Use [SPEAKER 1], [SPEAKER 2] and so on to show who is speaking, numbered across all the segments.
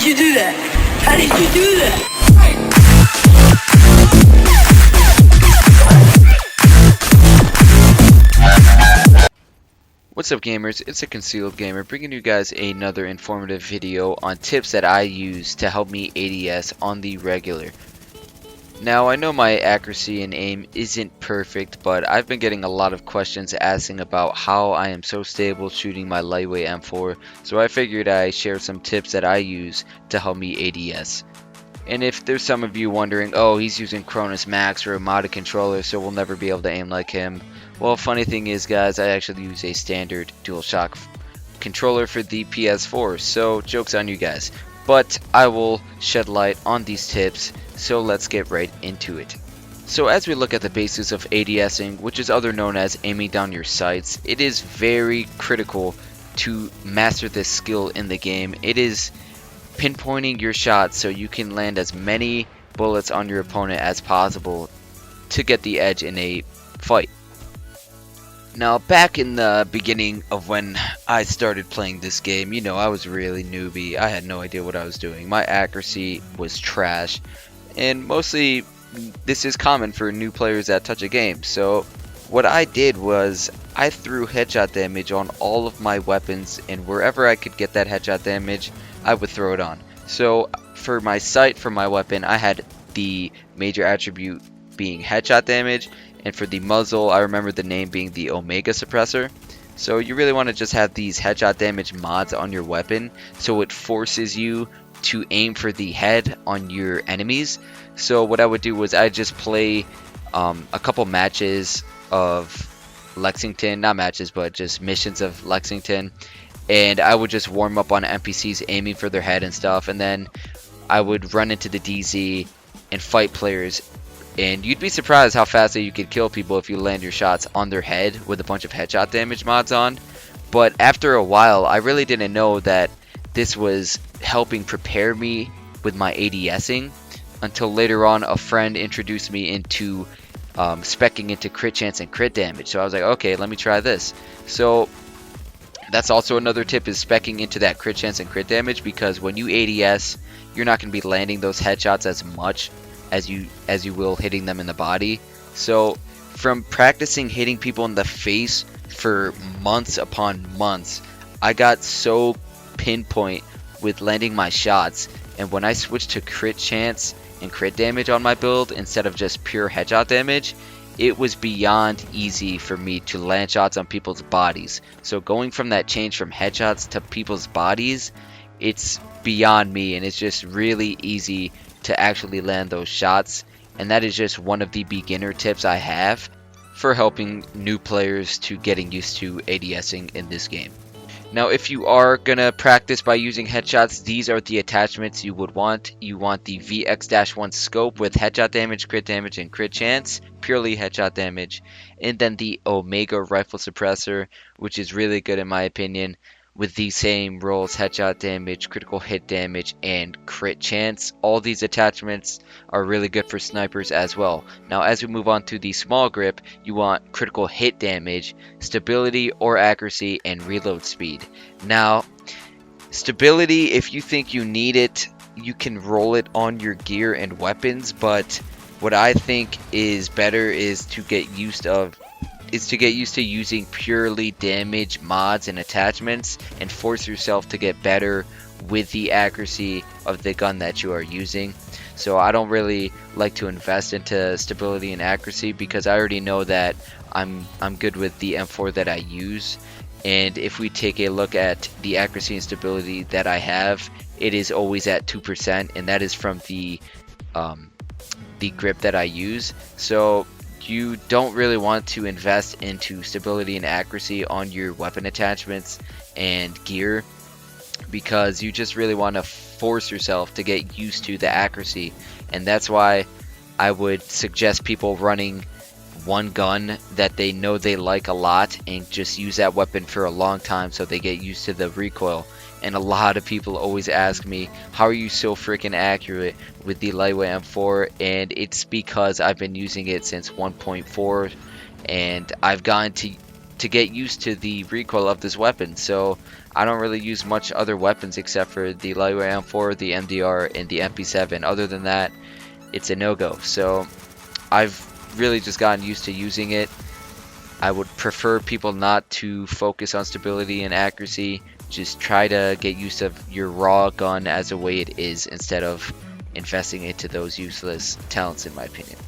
[SPEAKER 1] did you do that? How did you do that?
[SPEAKER 2] What's up gamers, it's a Concealed Gamer bringing you guys another informative video on tips that I use to help me ADS on the regular. Now I know my accuracy and aim isn't perfect, but I've been getting a lot of questions asking about how I am so stable shooting my lightweight M4, so I figured I'd share some tips that I use to help me ADS. And if there's some of you wondering, oh, he's using Cronus Max or a modded controller so we'll never be able to aim like him. Well, funny thing is guys, I actually use a standard DualShock controller for the PS4, so joke's on you guys. But I will shed light on these tips, so let's get right into it. So as we look at the basics of ADSing, which is other known as aiming down your sights, it is very critical to master this skill in the game. It is pinpointing your shots so you can land as many bullets on your opponent as possible to get the edge in a fight. Now back in the beginning of when I started playing this game, you know, I was really newbie. I had no idea what I was doing. My accuracy was trash, and mostly this is common for new players that touch a game. So what I did was I threw headshot damage on all of my weapons, and wherever I could get that headshot damage I would throw it on. So for my sight for my weapon, I had the major attribute being headshot damage, and for the muzzle I remember the name being the Omega Suppressor. So you really want to just have these headshot damage mods on your weapon so it forces you to aim for the head on your enemies. So what I would do was I just play a couple matches of Lexington, not matches but just missions of Lexington, and I would just warm up on NPCs aiming for their head and stuff, and then I would run into the DZ and fight players, and you'd be surprised how fast that you could kill people if you land your shots on their head with a bunch of headshot damage mods on. But after a while I really didn't know that this was helping prepare me with my ADSing until later on a friend introduced me into speccing into crit chance and crit damage. So I was like, okay, let me try this. So that's also another tip, is speccing into that crit chance and crit damage, because when you ADS you're not going to be landing those headshots as much as you will hitting them in the body. So from practicing hitting people in the face for months upon months, I got so pinpoint with landing my shots, and when I switched to crit chance and crit damage on my build instead of just pure headshot damage, it was beyond easy for me to land shots on people's bodies. So going from that change from headshots to people's bodies, it's beyond me, and it's just really easy to actually land those shots. And that is just one of the beginner tips I have for helping new players to getting used to ADSing in this game. Now if you are gonna practice by using headshots, these are the attachments you would want. You want the VX-1 scope with headshot damage, crit damage, and crit chance, purely headshot damage, and then the Omega rifle suppressor, which is really good in my opinion, with the same roles, headshot damage, critical hit damage, and crit chance. All these attachments are really good for snipers as well. Now as we move on to the small grip, you want critical hit damage, stability or accuracy, and reload speed. Now stability, if you think you need it, you can roll it on your gear and weapons, but what I think is better is to get used to using purely damage mods and attachments, and force yourself to get better with the accuracy of the gun that you are using. So I don't really like to invest into stability and accuracy because I already know that I'm good with the M4 that I use. And if we take a look at the accuracy and stability that I have, it is always at 2%, and that is from the grip that I use. So you don't really want to invest into stability and accuracy on your weapon attachments and gear, because you just really want to force yourself to get used to the accuracy. And that's why I would suggest people running one gun that they know they like a lot and just use that weapon for a long time so they get used to the recoil. And a lot of people always ask me, how are you so freaking accurate with the lightweight M4? And it's because I've been using it since 1.4, and I've gotten to to get used to the recoil of this weapon. So I don't really use much other weapons except for the lightweight M4, the MDR, and the MP7. Other than that, it's a no-go. So I've really just gotten used to using it. I would prefer people not to focus on stability and accuracy. Just try to get used to your raw gun as the way it is instead of investing into those useless talents, in my opinion.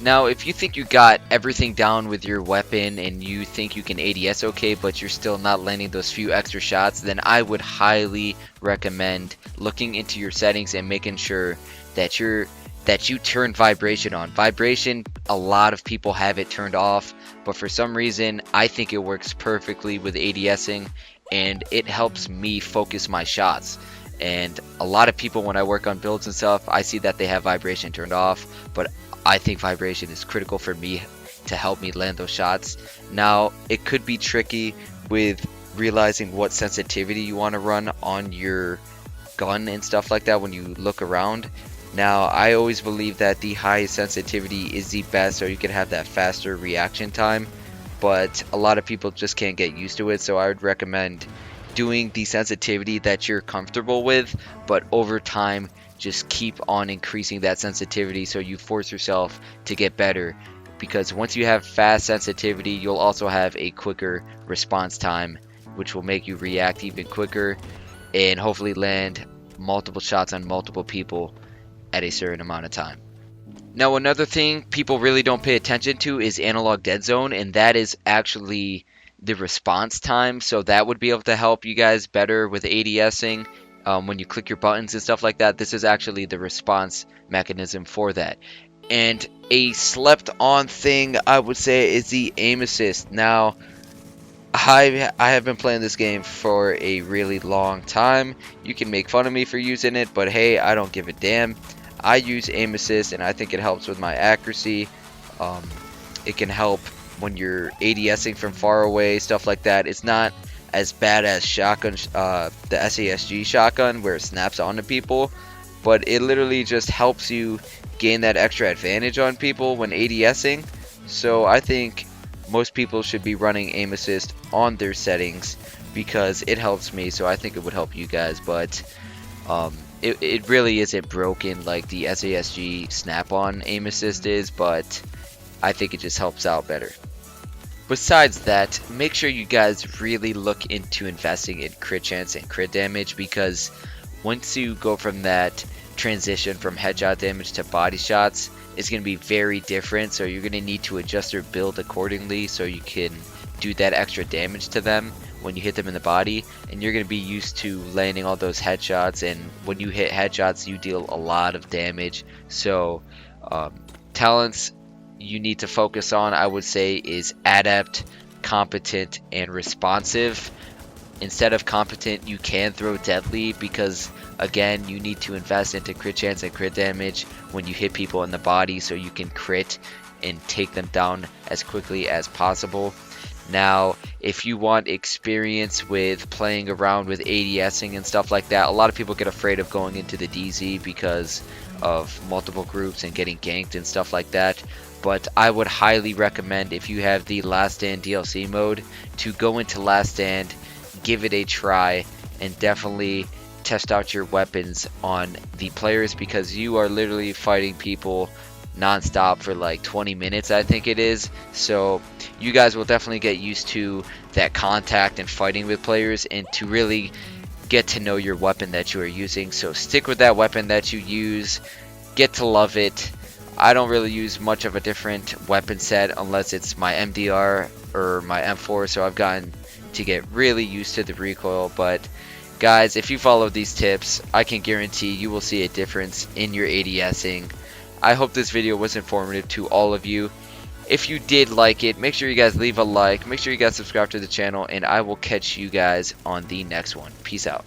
[SPEAKER 2] Now, if you think you got everything down with your weapon and you think you can ADS okay, but you're still not landing those few extra shots, then I would highly recommend looking into your settings and making sure that you turn vibration on. Vibration, a lot of people have it turned off, but for some reason, I think it works perfectly with ADSing, and it helps me focus my shots. And a lot of people, when I work on builds and stuff, I see that they have vibration turned off, but I think vibration is critical for me to help me land those shots. Now, it could be tricky with realizing what sensitivity you want to run on your gun and stuff like that when you look around. Now, I always believe that the highest sensitivity is the best, so you can have that faster reaction time, but a lot of people just can't get used to it, so I would recommend doing the sensitivity that you're comfortable with, but over time just keep on increasing that sensitivity so you force yourself to get better, because once you have fast sensitivity, you'll also have a quicker response time, which will make you react even quicker and hopefully land multiple shots on multiple people at a certain amount of time. Now, another thing people really don't pay attention to is analog dead zone, and that is actually the response time. So that would be able to help you guys better with ADSing. When you click your buttons and stuff like that, this is actually the response mechanism for that. And a slept on thing I would say is the aim assist. Now, I have been playing this game for a really long time. You can make fun of me for using it, but hey, I don't give a damn. I use aim assist and I think it helps with my accuracy. It can help when you're ADSing from far away, stuff like that. It's not as bad as shotgun, the SASG shotgun where it snaps onto people, but it literally just helps you gain that extra advantage on people when ADSing. So I think most people should be running aim assist on their settings because it helps me, so I think it would help you guys, but it really isn't broken like the SASG snap-on aim assist is, but I think it just helps out better. Besides that, make sure you guys really look into investing in crit chance and crit damage, because once you go from that transition from headshot damage to body shots, it's going to be very different, so you're going to need to adjust your build accordingly so you can do that extra damage to them when you hit them in the body, and you're going to be used to landing all those headshots, and when you hit headshots you deal a lot of damage. So talents you need to focus on, I would say, is adept, competent, and responsive. Instead of competent, you can throw deadly, because again, you need to invest into crit chance and crit damage when you hit people in the body so you can crit and take them down as quickly as possible. Now, if you want experience with playing around with ADSing and stuff like that, a lot of people get afraid of going into the DZ because of multiple groups and getting ganked and stuff like that. But I would highly recommend, if you have the Last Stand DLC mode, to go into Last Stand, give it a try, and definitely test out your weapons on the players, because you are literally fighting people non-stop for like 20 minutes, I think it is. So you guys will definitely get used to that contact and fighting with players, and to really get to know your weapon that you are using. So stick with that weapon that you use, get to love it. I don't really use much of a different weapon set unless it's my MDR or my M4, so I've gotten to get really used to the recoil. But guys, if you follow these tips, I can guarantee you will see a difference in your ADSing. I hope this video was informative to all of you. If you did like it, make sure you guys leave a like, make sure you guys subscribe to the channel, and I will catch you guys on the next one. Peace out.